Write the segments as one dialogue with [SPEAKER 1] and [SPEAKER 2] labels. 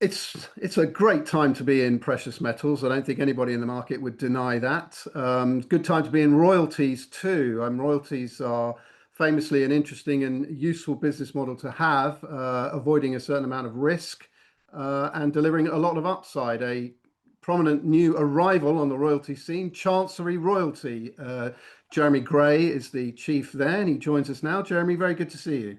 [SPEAKER 1] It's a great time to be in precious metals. I don't think anybody in the market would deny that. Good time to be in royalties too. Royalties are famously an interesting and useful business model to have, avoiding a certain amount of risk and delivering a lot of upside. A prominent new arrival on the royalty scene, Chancery Royalty. Jeremy Gray is the chief there, and he joins us now. Jeremy, very good to see you.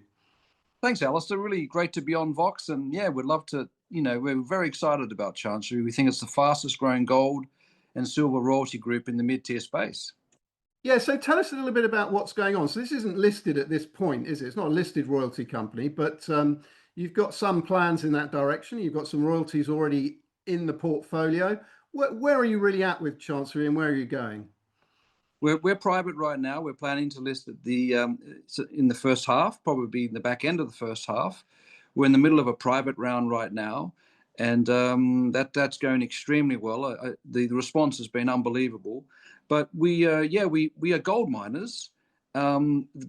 [SPEAKER 2] Thanks, Alistair. Really great to be on Vox. And yeah, we'd love to, we're very excited about Chancery. We think it's the fastest growing gold and silver royalty group in the mid-tier space.
[SPEAKER 1] Yeah, so tell us a little bit about what's going on. So this isn't listed at this point, is it? It's not a listed royalty company, but you've got some plans in that direction. You've got some royalties already in the portfolio. Where are you really at with Chancery and where are you going?
[SPEAKER 2] We're private right now. We're planning to list at in the first half, probably in the back end of the first half. We're in the middle of a private round right now, and that's going extremely well. The response has been unbelievable. But we are gold miners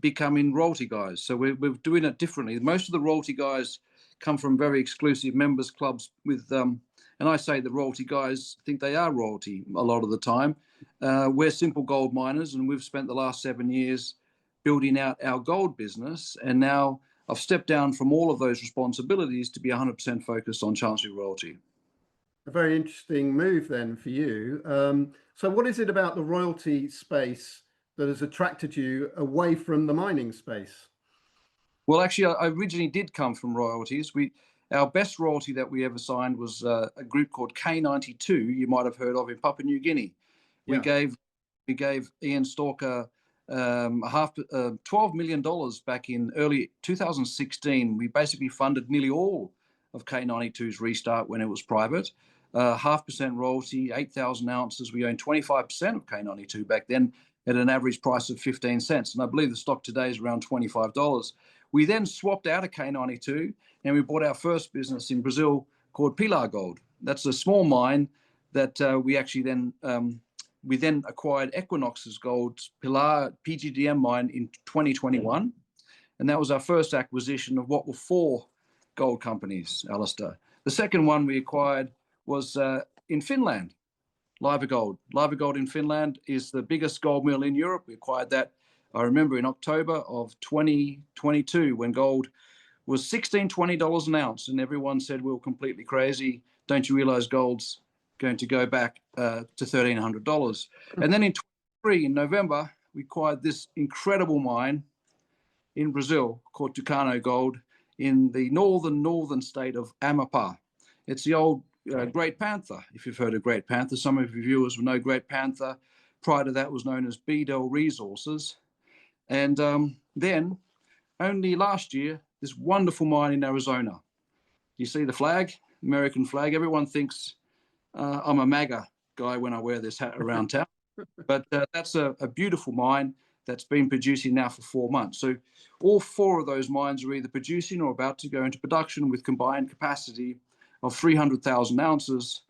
[SPEAKER 2] becoming royalty guys. So we're doing it differently. Most of the royalty guys come from very exclusive members clubs with, and I say the royalty guys think they are royalty a lot of the time. We're simple gold miners, and we've spent the last 7 years building out our gold business. And now I've stepped down from all of those responsibilities to be 100% focused on Chancery Royalty.
[SPEAKER 1] A very interesting move then for you. So what is it about the royalty space that has attracted you away from the mining space?
[SPEAKER 2] Well, actually, I originally did come from royalties. Our best royalty that we ever signed was a group called K92. You might have heard of in Papua New Guinea. We gave Ian Stalker $12 million back in early 2016. We basically funded nearly all of K92's restart when it was private. 0.5% royalty, 8,000 ounces. We owned 25% of K92 back then at an average price of 15 cents. And I believe the stock today is around $25. We then swapped out of K92 and we bought our first business in Brazil called Pilar Gold. That's a small mine that we actually then acquired Equinox's Gold's Pilar PGDM mine in 2021. And that was our first acquisition of what were 4 gold companies, Alistair. The second one we acquired was in Finland, Liver Gold. Liver Gold in Finland is the biggest gold mill in Europe. We acquired that, I remember, in October of 2022 when gold was $16, $20 an ounce. And everyone said we were completely crazy. Don't you realize gold's going to go back to $1,300? And then in 23, in November, we acquired this incredible mine in Brazil called Tucano Gold in the northern state of Amapá. It's the old Great Panther, if you've heard of Great Panther. Some of your viewers will know Great Panther. Prior to that was known as Beadell Resources. And then only last year, this wonderful mine in Arizona. You see the flag, American flag. Everyone thinks I'm a MAGA guy when I wear this hat around town. But that's a beautiful mine that's been producing now for 4 months. So all 4 of those mines are either producing or about to go into production with combined capacity of 300,000 ounces,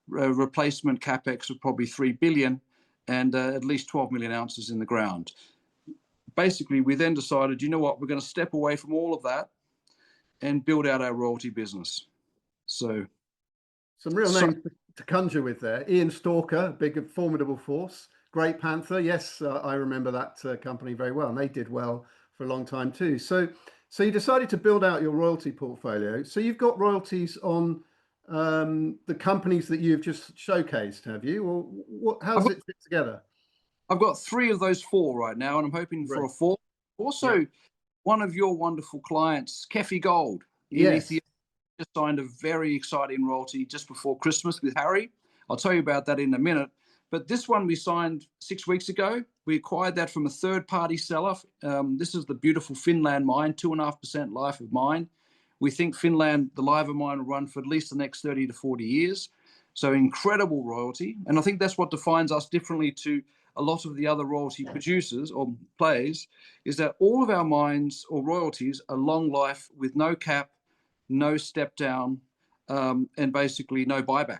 [SPEAKER 2] replacement capex of probably 3 billion, and at least 12 million ounces in the ground. Basically, we then decided, you know what, we're going to step away from all of that and build out our royalty business. So
[SPEAKER 1] some real names to conjure with there. Ian Stalker, big formidable force. Great Panther, yes, I remember that company very well, and they did well for a long time too. So you decided to build out your royalty portfolio. So you've got royalties on the companies that you've just showcased, have you? Or how does it fit together?
[SPEAKER 2] I've got 3 of those 4 right now, and I'm hoping for a 4th. Also, one of your wonderful clients, Kefi Gold in Ethiopia, just signed a very exciting royalty just before Christmas with Harry. I'll tell you about that in a minute. But this one we signed 6 weeks ago. We acquired that from a third-party seller. This is the beautiful Finland mine, 2.5% life of mine. We think Finland, the Liver mine, will run for at least the next 30 to 40 years. So incredible royalty. And I think that's what defines us differently to a lot of the other royalty producers or players, is that all of our mines or royalties are long life with no cap, no step down, and basically no buyback.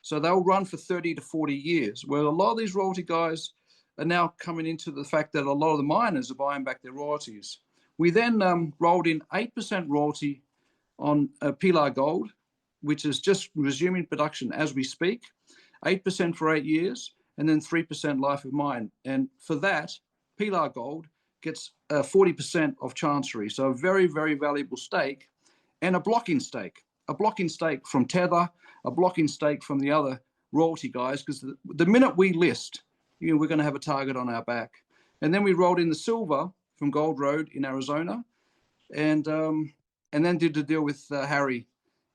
[SPEAKER 2] So they'll run for 30 to 40 years, where a lot of these royalty guys are now coming into the fact that a lot of the miners are buying back their royalties. We then rolled in 8% royalty on Pilar Gold which is just resuming production as we speak, 8% for 8 years, and then 3% life of mine. And for that, Pilar Gold gets 40% of Chancery. So a very, very valuable stake, and a blocking stake from Tether, a blocking stake from the other royalty guys, because the minute we list, we're going to have a target on our back. And then we rolled in the silver from Gold Road in Arizona, and then did the deal with Harry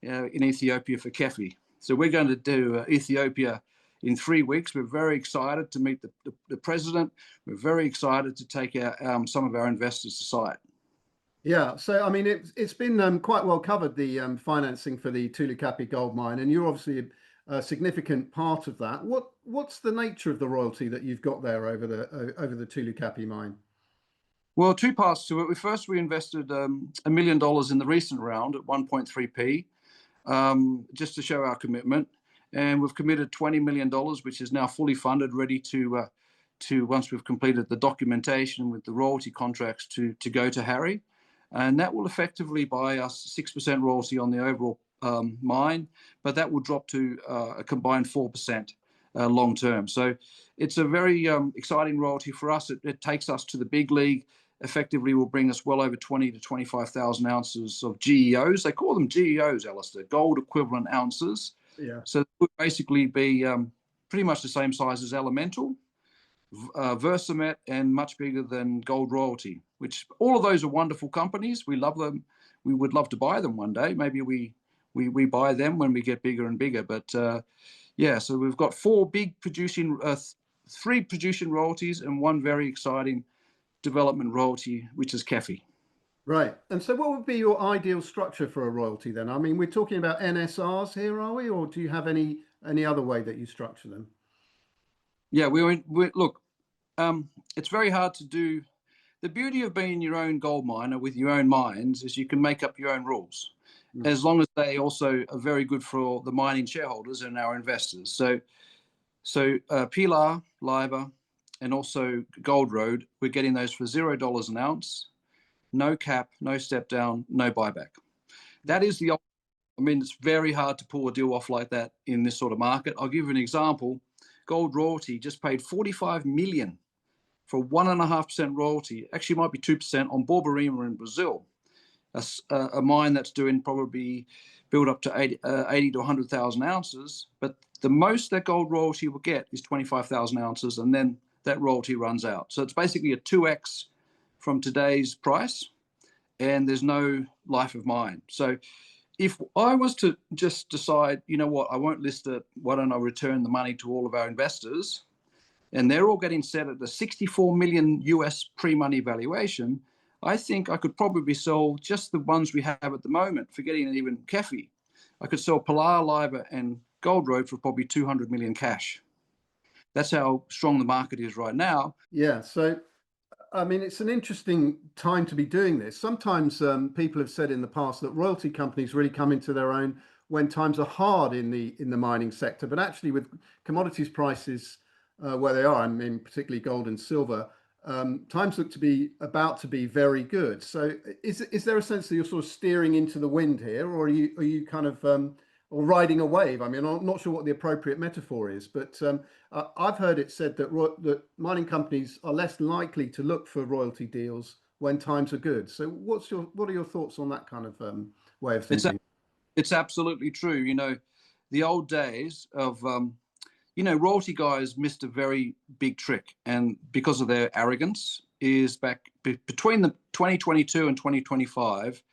[SPEAKER 2] in Ethiopia for Kefi. So we're going to do Ethiopia in 3 weeks. We're very excited to meet the president. We're very excited to take some of our investors to site.
[SPEAKER 1] Yeah, so I mean, it's been quite well covered, the financing for the Tulu Kapi gold mine, and you're obviously a significant part of that. What's the nature of the royalty that you've got there over the Tulu Kapi mine?
[SPEAKER 2] Well, two parts to it. First, we invested $1 million in the recent round at 1.3p, just to show our commitment. And we've committed $20 million, which is now fully funded, ready to once we've completed the documentation with the royalty contracts to go to Harry. And that will effectively buy us 6% royalty on the overall mine, but that will drop to a combined 4% long term. So it's a very exciting royalty for us. It takes us to the big league. Effectively will bring us well over 20 to 25,000 ounces of GEOs. They call them GEOs, Alistair, gold equivalent ounces.
[SPEAKER 1] Yeah.
[SPEAKER 2] So it would basically be pretty much the same size as Elemental, Versamet, and much bigger than Gold Royalty, which all of those are wonderful companies. We love them. We would love to buy them one day. Maybe we buy them when we get bigger and bigger. But yeah, so we've got three producing royalties and one very exciting development royalty, which is Kefi.
[SPEAKER 1] Right. And so what would be your ideal structure for a royalty then? I mean, we're talking about NSRs here, are we? Or do you have any other way that you structure them?
[SPEAKER 2] Yeah, look, it's very hard to do. The beauty of being your own gold miner with your own mines is you can make up your own rules, as long as they also are very good for the mining shareholders and our investors. So Pilar, Liber, and also Gold Road, we're getting those for $0 an ounce, no cap, no step down, no buyback. That is I mean, it's very hard to pull a deal off like that in this sort of market. I'll give you an example. Gold Royalty just paid $45 million for 1.5% royalty. Actually, might be 2% on Borborema in Brazil, a mine that's doing probably build up to 80 to 100,000 ounces. But the most that Gold Royalty will get is 25,000 ounces, and then that royalty runs out. So it's basically a 2x from today's price, and there's no life of mine. So if I was to just decide, you know what, I won't list it, why don't I return the money to all of our investors? And they're all getting set at the 64 million US pre-money valuation. I think I could probably sell just the ones we have at the moment, forgetting even Kefi. I could sell Pilar, Liber, and Gold Road for probably 200 million cash. That's how strong the market is right now.
[SPEAKER 1] Yeah. So, I mean, it's an interesting time to be doing this. Sometimes people have said in the past that royalty companies really come into their own when times are hard in the mining sector. But actually, with commodities prices where they are, I mean, particularly gold and silver, times look to be about to be very good. So, is there a sense that you're sort of steering into the wind here, or are you kind of or riding a wave? I mean, I'm not sure what the appropriate metaphor is, but I've heard it said that mining companies are less likely to look for royalty deals when times are good. So what are your thoughts on that kind of way of thinking?
[SPEAKER 2] It's absolutely true. You know, the old days of, royalty guys missed a very big trick, and because of their arrogance, is back between the 2022 and 2025,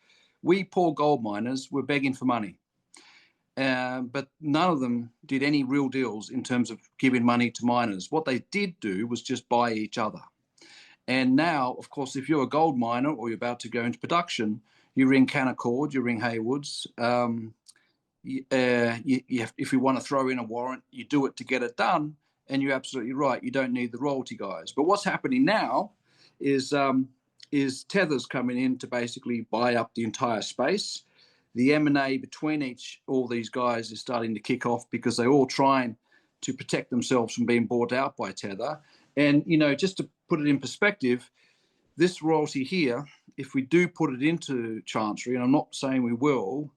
[SPEAKER 2] we poor gold miners were begging for money. But none of them did any real deals in terms of giving money to miners. What they did do was just buy each other. And now, of course, if you're a gold miner or you're about to go into production, you ring Canaccord, you ring Haywoods. If you want to throw in a warrant, you do it to get it done. And you're absolutely right. You don't need the royalty guys. But what's happening now is Tether's coming in to basically buy up the entire space. The M&A between all these guys is starting to kick off because they're all trying to protect themselves from being bought out by Tether. And, just to put it in perspective, this royalty here, if we do put it into Chancery, and I'm not saying we will,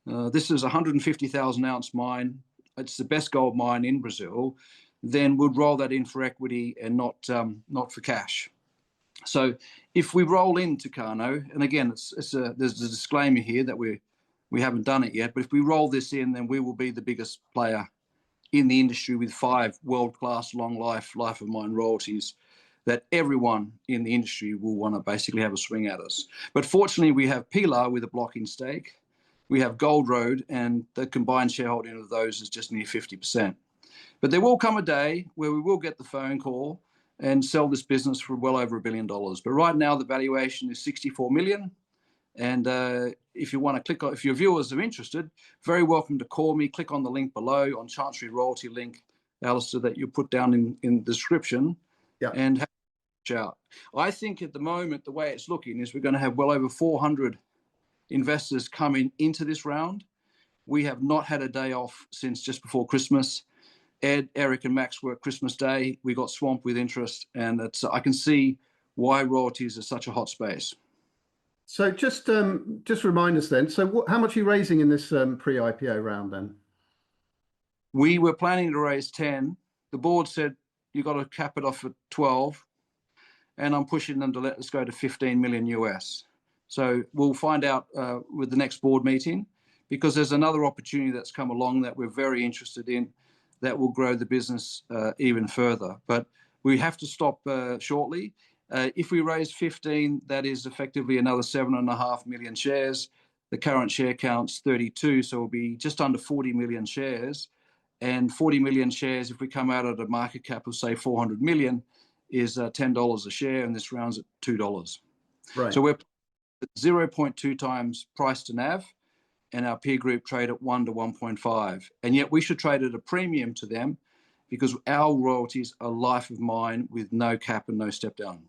[SPEAKER 2] this is a 150,000 ounce mine, it's the best gold mine in Brazil, then we'd roll that in for equity and not for cash. So if we roll in Tucano, and again, there's a disclaimer here that we haven't done it yet, but if we roll this in, then we will be the biggest player in the industry with 5 world-class long life of mine royalties that everyone in the industry will want to basically have a swing at us. But fortunately, we have Pilar with a blocking stake. We have Gold Road, and the combined shareholding of those is just near 50%. But there will come a day where we will get the phone call and sell this business for well over $1 billion. But right now, the valuation is 64 million. And if you want to click on, if your viewers are interested, very welcome to call me. Click on the link below on Chancery Royalty link, Alistair, that you put down in the description.
[SPEAKER 1] Yeah.
[SPEAKER 2] And have a out. I think at the moment, the way it's looking is we're going to have well over 400 investors coming into this round. We have not had a day off since just before Christmas. Ed, Eric, and Max worked Christmas Day. We got swamped with interest, and I can see why royalties are such a hot space.
[SPEAKER 1] So just remind us then. So how much are you raising in this pre-IPO round then?
[SPEAKER 2] We were planning to raise 10. The board said you got to cap it off at 12, and I'm pushing them to let us go to 15 million US. So we'll find out with the next board meeting, because there's another opportunity that's come along that we're very interested in that will grow the business even further. But we have to stop shortly. If we raise 15, that is effectively another 7.5 million shares. The current share count's 32, so it'll be just under 40 million shares. And 40 million shares, if we come out at a market cap of, say, 400 million, is $10 a share, and this round's at $2.
[SPEAKER 1] Right.
[SPEAKER 2] So we're at 0.2 times price to NAV, and our peer group trade at 1 to 1.5. And yet we should trade at a premium to them because our royalties are life of mine with no cap and no step down.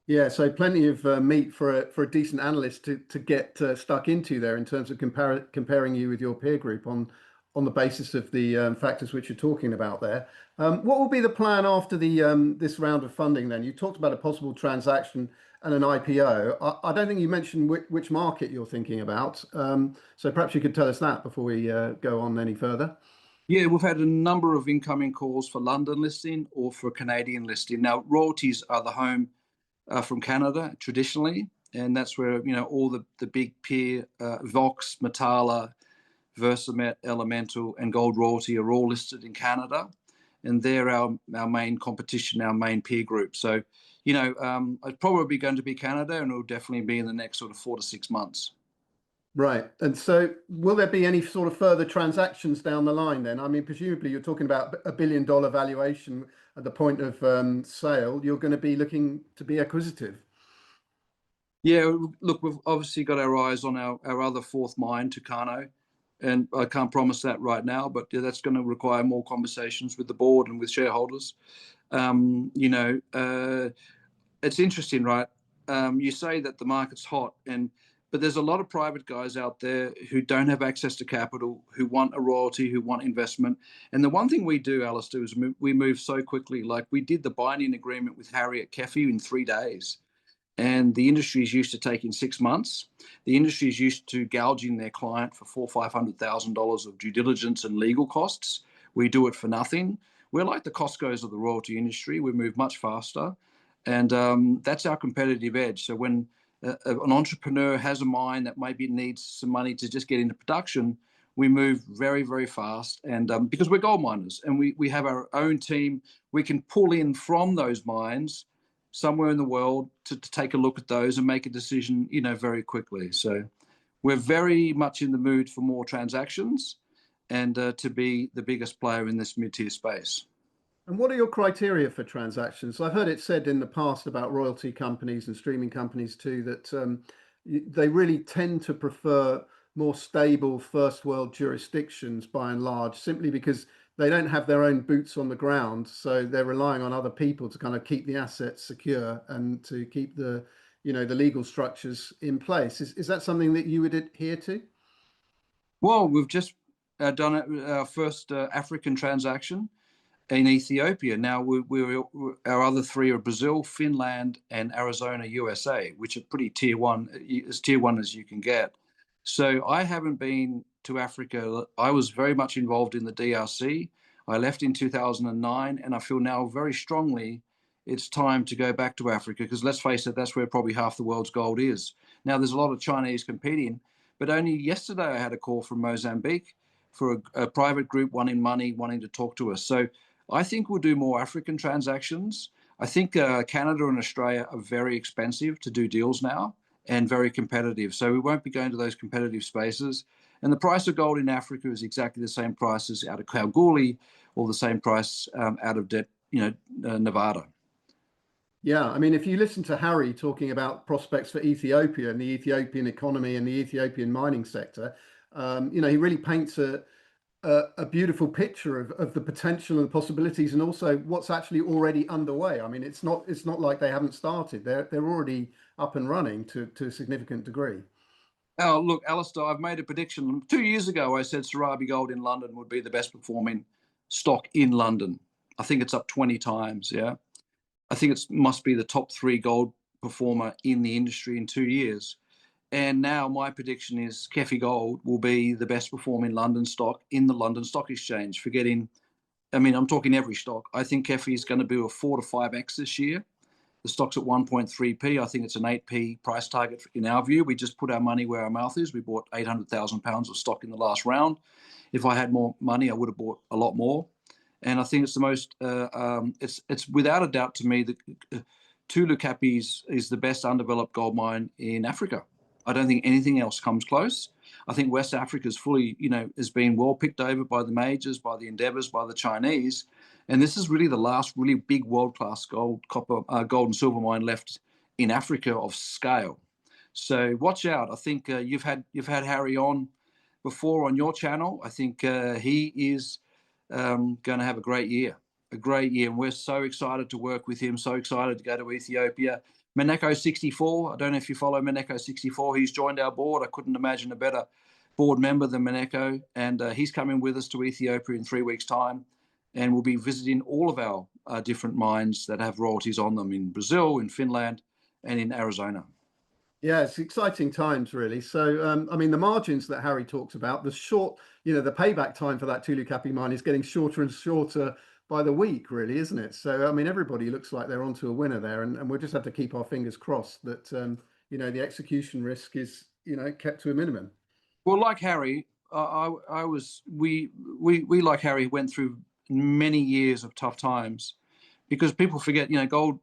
[SPEAKER 1] Yeah, so plenty of meat for a decent analyst to get stuck into there in terms of comparing you with your peer group on the basis of the factors which you're talking about there. What will be the plan after this round of funding then? You talked about a possible transaction and an IPO. I don't think you mentioned which market you're thinking about. So perhaps you could tell us that before we go on any further.
[SPEAKER 2] Yeah, we've had a number of incoming calls for London listing or for Canadian listing. Now, royalties are the home from Canada traditionally, and that's where all the big peer Vox, Metala, Versamet, Elemental, and Gold Royalty are all listed in Canada, and they're our main competition, our main peer group. So, it's probably going to be Canada, and it'll definitely be in the next sort of 4 to 6 months.
[SPEAKER 1] Right. And so will there be any sort of further transactions down the line then? I mean, presumably you're talking about $1 billion valuation at the point of sale. You're going to be looking to be acquisitive.
[SPEAKER 2] Yeah, look, we've obviously got our eyes on our other fourth mine, Tucano, and I can't promise that right now, but that's going to require more conversations with the board and with shareholders. It's interesting, right? You say that the market's hot, but there's a lot of private guys out there who don't have access to capital, who want a royalty, who want investment. And the one thing we do, Alistair, is we move so quickly. Like we did the binding agreement with Harriet Keffe in 3 days. And the industry is used to taking 6 months. The industry is used to gouging their client for $400,000-$500,000 of due diligence and legal costs. We do it for nothing. We're like the Costco's of the royalty industry. We move much faster. And that's our competitive edge. So when an entrepreneur has a mine that maybe needs some money to just get into production, we move very, very fast. And because we're gold miners and we have our own team, we can pull in from those mines somewhere in the world to take a look at those and make a decision, very quickly. So we're very much in the mood for more transactions and to be the biggest player in this mid-tier space.
[SPEAKER 1] And what are your criteria for transactions? I've heard it said in the past about royalty companies and streaming companies too, that they really tend to prefer more stable first world jurisdictions by and large, simply because they don't have their own boots on the ground. So they're relying on other people to kind of keep the assets secure and to keep the legal structures in place. Is that something that you would adhere to?
[SPEAKER 2] Well, we've just done our first African transaction in Ethiopia. Now our other 3 are Brazil, Finland, and Arizona, USA, which are pretty tier one as you can get. So I haven't been to Africa. I was very much involved in the DRC. I left in 2009, and I feel now very strongly it's time to go back to Africa, because let's face it, that's where probably half the world's gold is. Now, there's a lot of Chinese competing, but only yesterday I had a call from Mozambique for a private group wanting money, wanting to talk to us. So I think we'll do more African transactions. I think Canada and Australia are very expensive to do deals now and very competitive. So we won't be going to those competitive spaces. And the price of gold in Africa is exactly the same price as out of Kalgoorlie, or the same price out of Nevada.
[SPEAKER 1] Yeah, I mean, if you listen to Harry talking about prospects for Ethiopia and the Ethiopian economy and the Ethiopian mining sector, he really paints a beautiful picture of the potential and the possibilities, and also what's actually already underway. I mean, it's not like they haven't started. They're already up and running to a significant degree.
[SPEAKER 2] Oh, look, Alistair, I've made a prediction. 2 years ago, I said Sarabi Gold in London would be the best performing stock in London. I think it's up 20 times. Yeah. I think it must be the top 3 gold performer in the industry in 2 years. And now my prediction is KEFI Gold will be the best performing London stock in the London Stock Exchange. I'm talking every stock. I think KEFI is going to be a 4 to 5x this year. The stock's at 1.3p. I think it's an 8p price target in our view. We just put our money where our mouth is. We bought 800,000 pounds of stock in the last round. If I had more money, I would have bought a lot more. And I think it's the most, it's without a doubt to me that Tulu Kapi is the best undeveloped gold mine in Africa. I don't think anything else comes close. I think West Africa is fully, has been well picked over by the majors, by the Endeavours, by the Chinese. And this is really the last really big world-class gold and silver mine left in Africa of scale. So watch out. I think you've had Harry on before on your channel. I think he is going to have a great year, and we're so excited to work with him. So excited to go to Ethiopia. Maneko64. I don't know if you follow Maneko64. He's joined our board. I couldn't imagine a better board member than Maneko, and he's coming with us to Ethiopia in 3 weeks' time. And we'll be visiting all of our different mines that have royalties on them in Brazil, in Finland, and in Arizona.
[SPEAKER 1] Yeah, it's exciting times, really. So, I mean, the margins that Harry talks about, the payback time for that Tulu Kapi mine is getting shorter and shorter by the week, really, isn't it? So, I mean, everybody looks like they're onto a winner there, and we'll just have to keep our fingers crossed that, the execution risk is, kept to a minimum.
[SPEAKER 2] Well, like Harry, we like Harry went through many years of tough times, because people forget, gold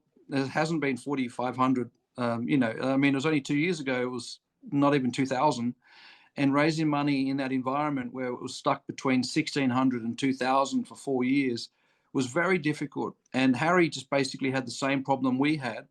[SPEAKER 2] hasn't been 4,500. It was only 2 years ago. It was not even 2,000, and raising money in that environment where it was stuck between 1,600 and 2,000 for 4 years was very difficult. And Harry just basically had the same problem we had.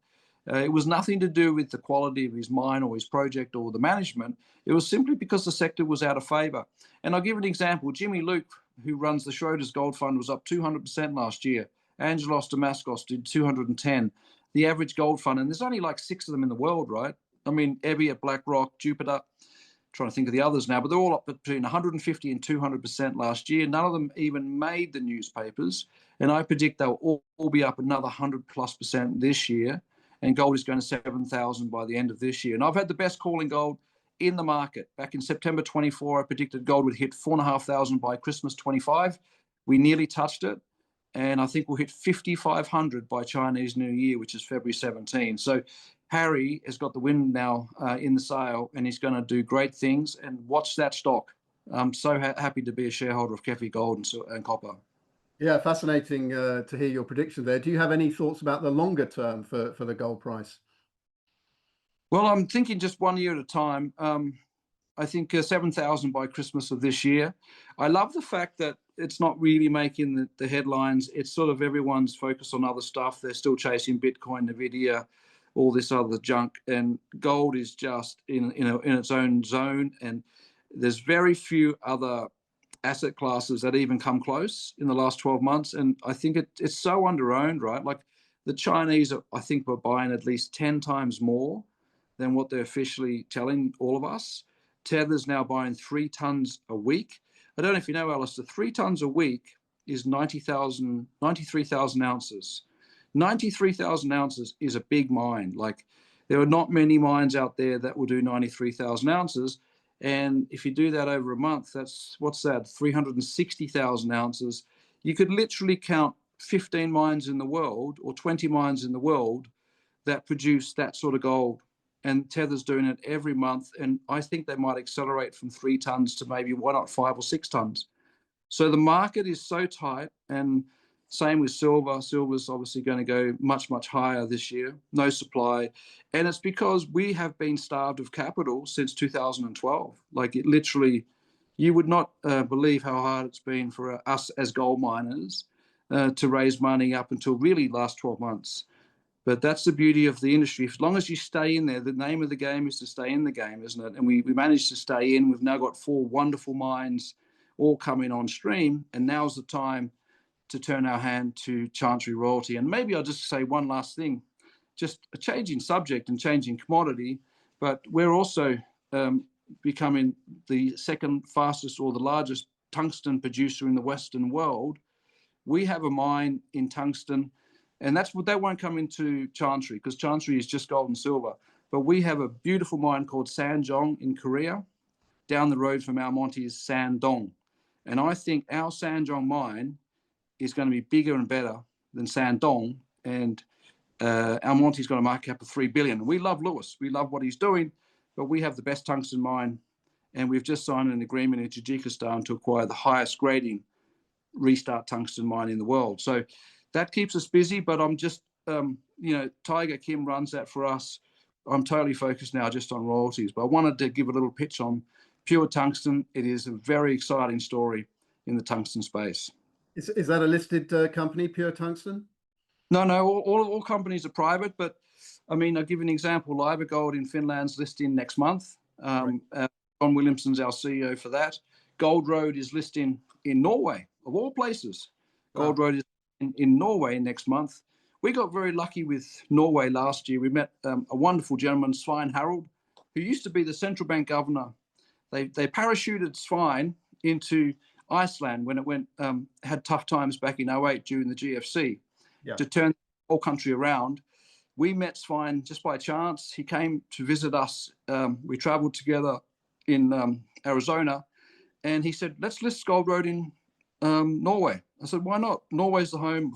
[SPEAKER 2] It was nothing to do with the quality of his mine or his project or the management. It was simply because the sector was out of favor. And I'll give an example. Jimmy Luke, who runs the Schroders Gold Fund, was up 200% last year. Angelos Damascus did 210. The average gold fund, and there's only like 6 of them in the world, right? I mean, Ebby at BlackRock, Jupiter, trying to think of the others now, but they're all up between 150 and 200% last year. None of them even made the newspapers. And I predict they'll all be up another 100+% this year. And gold is going to 7,000 by the end of this year. And I've had the best call in gold in the market. Back in September 24, I predicted gold would hit 4,500 by Christmas 25. We nearly touched it. And I think we'll hit 5,500 by Chinese New Year, which is February 17. So Harry has got the wind now in the sail, and he's going to do great things. And watch that stock. I'm so happy to be a shareholder of KEFI Gold and Copper.
[SPEAKER 1] Yeah, fascinating to hear your prediction there. Do you have any thoughts about the longer term for the gold price?
[SPEAKER 2] Well, I'm thinking just 1 year at a time. I think 7,000 by Christmas of this year. I love the fact that it's not really making the headlines. It's sort of everyone's focused on other stuff. They're still chasing Bitcoin, Nvidia, all this other junk, and gold is just in its own zone. And there's very few other asset classes that even come close in the last 12 months. And I think it's so underowned, right? Like the Chinese, I think, were buying at least 10 times more than what they're officially telling all of us. Tether's now buying 3 tons a week. I don't know if you know, Alistair, 3 tons a week is 93,000 ounces. 93,000 ounces is a big mine. Like there are not many mines out there that will do 93,000 ounces. And if you do that over a month, that's, what's that, 360,000 ounces. You could literally count 15 mines in the world or 20 mines in the world that produce that sort of gold. And Tether's doing it every month. And I think they might accelerate from 3 tons to maybe, why not 5 or 6 tons. So the market is so tight, and same with silver. Silver's obviously going to go much, much higher this year. No supply. And it's because we have been starved of capital since 2012. Like, it literally, you would not believe how hard it's been for us as gold miners to raise money up until really last 12 months. But that's the beauty of the industry. As long as you stay in there, the name of the game is to stay in the game, isn't it? And we managed to stay in. We've now got 4 wonderful mines all coming on stream. And now's the time to turn our hand to Chancery royalty. And maybe I'll just say one last thing, just a changing subject and changing commodity, but we're also becoming the second fastest or the largest tungsten producer in the Western world. We have a mine in tungsten, and that won't come into Chancery because Chancery is just gold and silver. But we have a beautiful mine called Sanjong in Korea. Down the road from our Monty is Sandong. And I think our Sanjong mine is going to be bigger and better than Sandong. And our Monty's got a market cap of 3 billion. We love Lewis. We love what he's doing, but we have the best tungsten mine. And we've just signed an agreement in Tajikistan to acquire the highest grading restart tungsten mine in the world. So that keeps us busy, but I'm just, Tiger Kim runs that for us. I'm totally focused now just on royalties, but I wanted to give a little pitch on pure tungsten. It is a very exciting story in the tungsten space.
[SPEAKER 1] Is that a listed company, Pure Tungsten?
[SPEAKER 2] No, all companies are private, but I mean, I'll give you an example. Liver Gold in Finland's listing next month. Right. John Williamson's our CEO for that. Gold Road is listing in Norway, of all places. Gold Road is in Norway next month. We got very lucky with Norway last year. We met a wonderful gentleman, Svein Harald, who used to be the central bank governor. They parachuted Svein into Iceland when it had tough times back in 2008 during the GFC to turn the whole country around. We met Svein just by chance. He came to visit us. We traveled together in Arizona, and he said, let's list Gold Road in Norway. I said, why not? Norway's the home.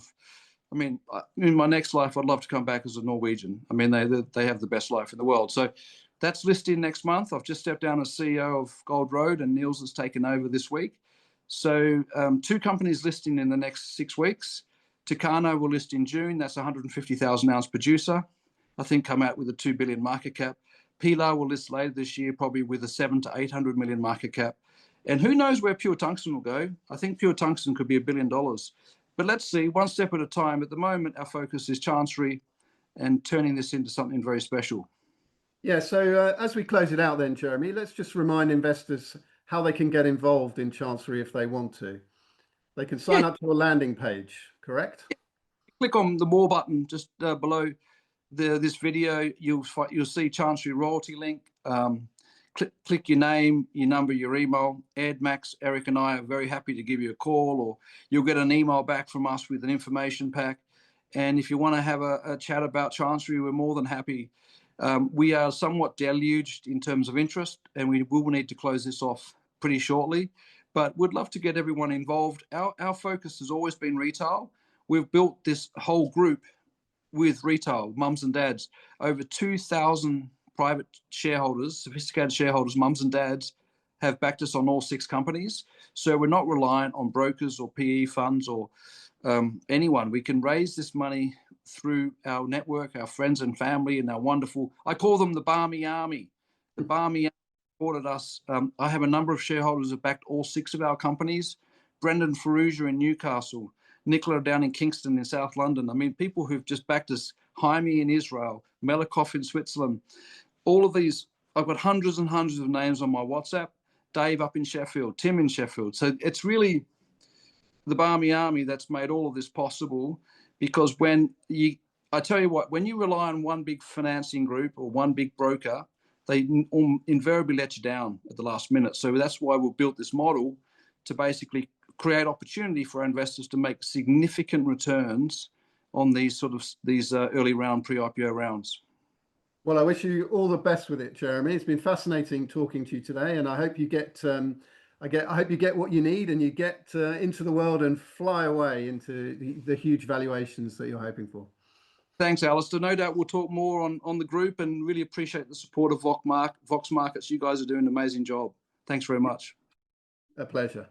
[SPEAKER 2] I mean, in my next life, I'd love to come back as a Norwegian. I mean, they have the best life in the world. So that's listed next month. I've just stepped down as CEO of Gold Road, and Niels has taken over this week. So 2 companies listing in the next 6 weeks. Tucano will list in June. That's a 150,000 ounce producer. I think come out with a 2 billion market cap. Pilar will list later this year, probably with a 700 to 800 million market cap. And who knows where pure tungsten will go? I think pure tungsten could be $1 billion. But let's see, one step at a time. At the moment, our focus is Chancery and turning this into something very special.
[SPEAKER 1] Yeah, so as we close it out then, Jeremy, let's just remind investors how they can get involved in Chancery if they want to. They can sign up to a landing page, correct?
[SPEAKER 2] Click on the More button just below this video. You'll see Chancery royalty link. Click your name, your number, your email. Ed, Max, Eric, and I are very happy to give you a call, or you'll get an email back from us with an information pack. And if you want to have a chat about Chancery, we're more than happy. We are somewhat deluged in terms of interest, and we will need to close this off pretty shortly. But we'd love to get everyone involved. Our focus has always been retail. We've built this whole group with retail, mums and dads, over 2,000 private shareholders, sophisticated shareholders, mums and dads, have backed us on all 6 companies. So we're not reliant on brokers or PE funds or anyone. We can raise this money through our network, our friends and family, and our wonderful, I call them the Barmy Army. The Barmy Army supported us. I have a number of shareholders who have backed all 6 of our companies. Brendan Ferrugia in Newcastle, Nicola down in Kingston in South London. I mean, people who've just backed us, Jaime in Israel, Melikov in Switzerland. All of these, I've got hundreds and hundreds of names on my WhatsApp. Dave up in Sheffield, Tim in Sheffield. So it's really the Barmy Army that's made all of this possible, because I tell you what, when you rely on one big financing group or one big broker, they invariably let you down at the last minute. So that's why we've built this model to basically create opportunity for our investors to make significant returns on these early round pre-IPO rounds.
[SPEAKER 1] Well, I wish you all the best with it, Jeremy. It's been fascinating talking to you today, and I hope you get I hope you get what you need and you get into the world and fly away into the huge valuations that you're hoping for.
[SPEAKER 2] Thanks, Alistair. No doubt we'll talk more on the group, and really appreciate the support of Vox Markets. You guys are doing an amazing job. Thanks very much.
[SPEAKER 1] A pleasure.